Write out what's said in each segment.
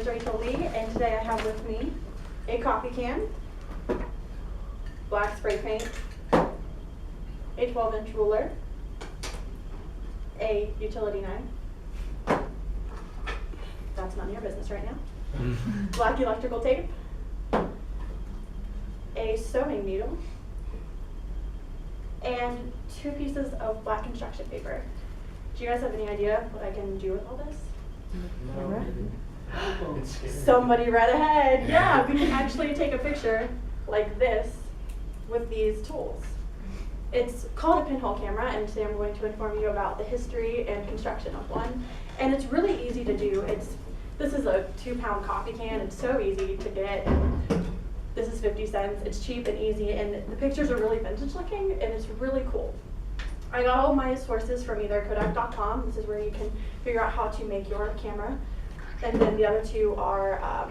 is Rachel Lee, and today I have with me a coffee can, black spray paint, a 12-inch ruler, a utility knife, that's none of your business right now, black electrical tape, a sewing needle, and 2 pieces of black construction paper. Do you guys have any idea what I can do with all this? No. Somebody read ahead. Yeah, we can actually take a picture like this with these tools. It's called a pinhole camera, and today I'm going to inform you about the history and construction of one. And it's really easy to do. This is a 2-pound coffee can. It's so easy to get. This is 50 cents. It's cheap and easy, and the pictures are really vintage looking, and it's really cool. I got all my sources from either Kodak.com. This is where you can figure out how to make your camera. And then the other 2 are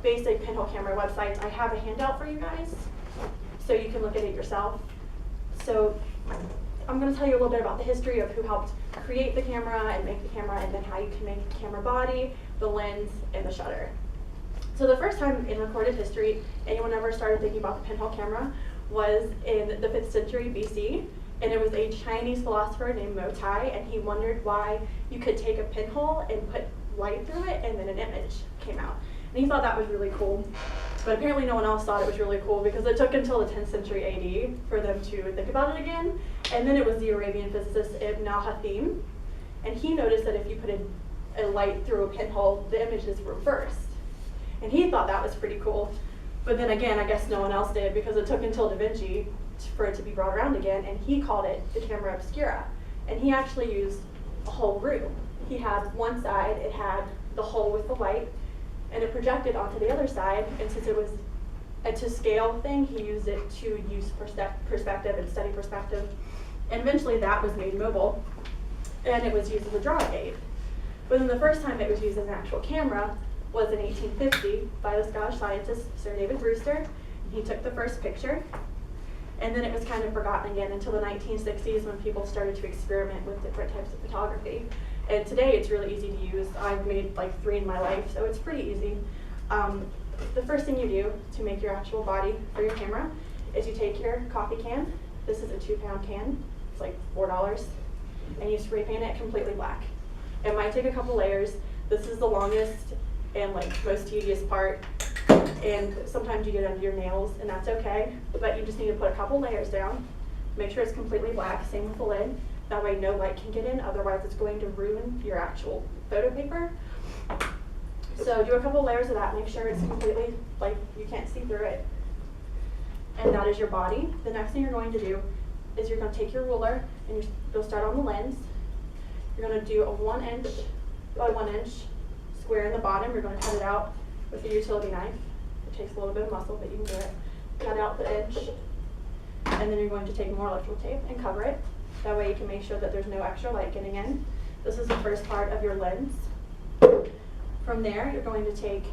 basic pinhole camera websites. I have a handout for you guys, so you can look at it yourself. So I'm going to tell you a little bit about the history of who helped create the camera and make the camera, and then how you can make the camera body, the lens, and the shutter. So the first time in recorded history anyone ever started thinking about the pinhole camera was in the 5th century BC. And it was a Chinese philosopher named Mo Tai, and he wondered why you could take a pinhole and put light through it and then an image came out. And he thought that was really cool. But apparently no one else thought it was really cool, because it took until the 10th century AD for them to think about it again. And then it was the Arabian physicist Ibn al-Hathim, and he noticed that if you put a light through a pinhole, the image is reversed. And he thought that was pretty cool. But then again, I guess no one else did, because it took until Da Vinci for it to be brought around again, and he called it the camera obscura. And he actually used a whole room. He had one side, it had the hole with the light, and it projected onto the other side, and since it was a to scale thing, he used it to use perspective and study perspective. And eventually that was made mobile, and it was used as a drawing aid. But then the first time it was used as an actual camera was in 1850 by the Scottish scientist Sir David Brewster. He took the first picture, and then it was kind of forgotten again until the 1960s, when people started to experiment with different types of photography. And today it's really easy to use. I've made like 3 in my life, so it's pretty easy. The first thing you do to make your actual body for your camera is you take your coffee can. This is a 2-pound can. It's like $4. And you spray paint it completely black. It might take a couple layers. This is the longest and like most tedious part. And sometimes you get it under your nails, and that's okay, but you just need to put a couple layers down, make sure it's completely black, same with the lid, that way no light can get in, otherwise it's going to ruin your actual photo paper. So do a couple layers of that, make sure it's completely, like, you can't see through it. And that is your body. The next thing you're going to do is you're going to take your ruler, and you'll start on the lens. You're going to do a 1 inch by 1 inch square in the bottom. You're going to cut it out with a utility knife. It takes a little bit of muscle, but you can do it. Cut out the edge, and then you're going to take more electrical tape and cover it. That way you can make sure that there's no extra light getting in. This is the first part of your lens. From there, you're going to take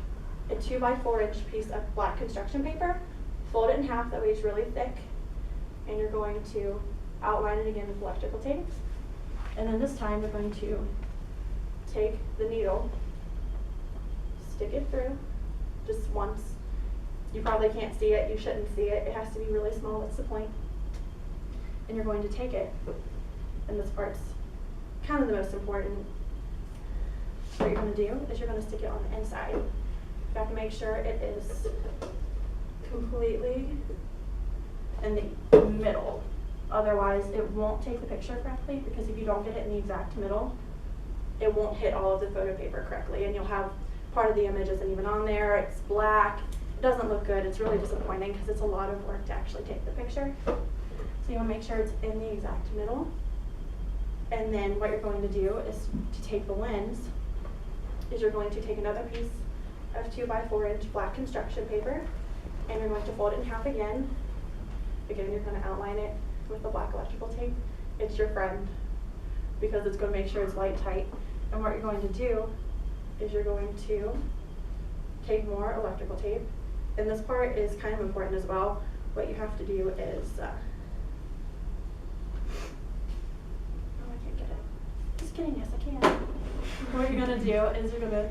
a 2 by 4 inch piece of black construction paper, fold it in half, that way it's really thick, and you're going to outline it again with electrical tape. And then this time you're going to take the needle, stick it through just once. You probably can't see it, you shouldn't see it, it has to be really small, that's the point. And you're going to take it, and this part's kind of the most important. What you're going to do is you're going to stick it on the inside. You have to make sure it is completely in the middle, otherwise it won't take the picture correctly, because if you don't get it in the exact middle, it won't hit all of the photo paper correctly, and you'll have part of the image isn't even on there, it's black, it doesn't look good, it's really disappointing because it's a lot of work to actually take the picture. So you want to make sure it's in the exact middle. And then what you're going to do is to take the lens, is you're going to take another piece of 2 by 4 inch black construction paper, and you're going to fold it in half again. Again, you're going to outline it with the black electrical tape. It's your friend, because it's going to make sure it's light tight. And what you're going to do is you're going to take more electrical tape, and this part is kind of important as well. What you have to do is, oh, I can't get it. Just kidding, yes I can. What you're gonna do is you're gonna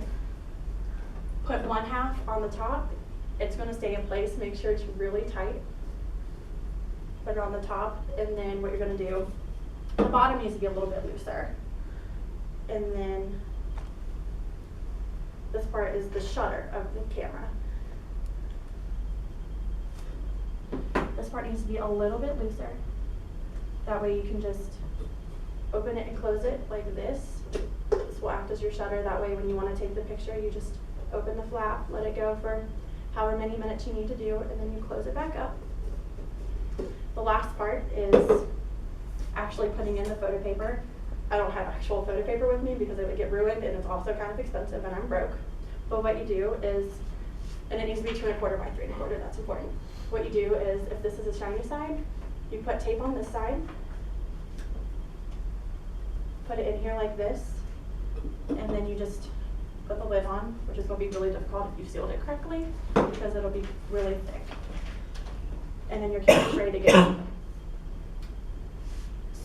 put one half on the top. It's going to stay in place. Make sure it's really tight. Put it on the top, and then what you're going to do, the bottom needs to be a little bit looser. And then this part is the shutter of the camera. This part needs to be a little bit looser. That way you can just open it and close it like this. This will act as your shutter. That way when you want to take the picture, you just open the flap, let it go for however many minutes you need to do, and then you close it back up. The last part is actually putting in the photo paper. I don't have actual photo paper with me because it would get ruined, and it's also kind of expensive, and I'm broke. But what you do is, and it needs to be 2 1/4 by 3 1/4, that's important. What you do is, if this is a shiny side, you put tape on this side, put it in here like this, and then you just put the lid on, which is going to be really difficult if you sealed it correctly, because it'll be really thick. And then your camera's ready to go.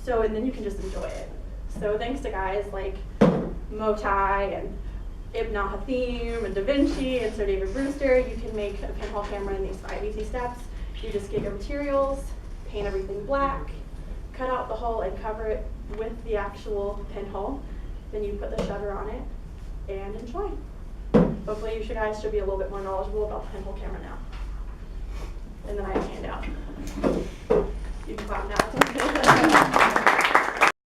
So, and then you can just enjoy it. So thanks to guys like Motai and Ibn al-Hathim and Da Vinci and Sir David Brewster, you can make a pinhole camera in these 5 easy steps. You just get your materials, paint everything black, cut out the hole and cover it with the actual pinhole. Then you put the shutter on it and enjoy. Hopefully you guys should be a little bit more knowledgeable about the pinhole camera now. And then I have a handout. You can clap now.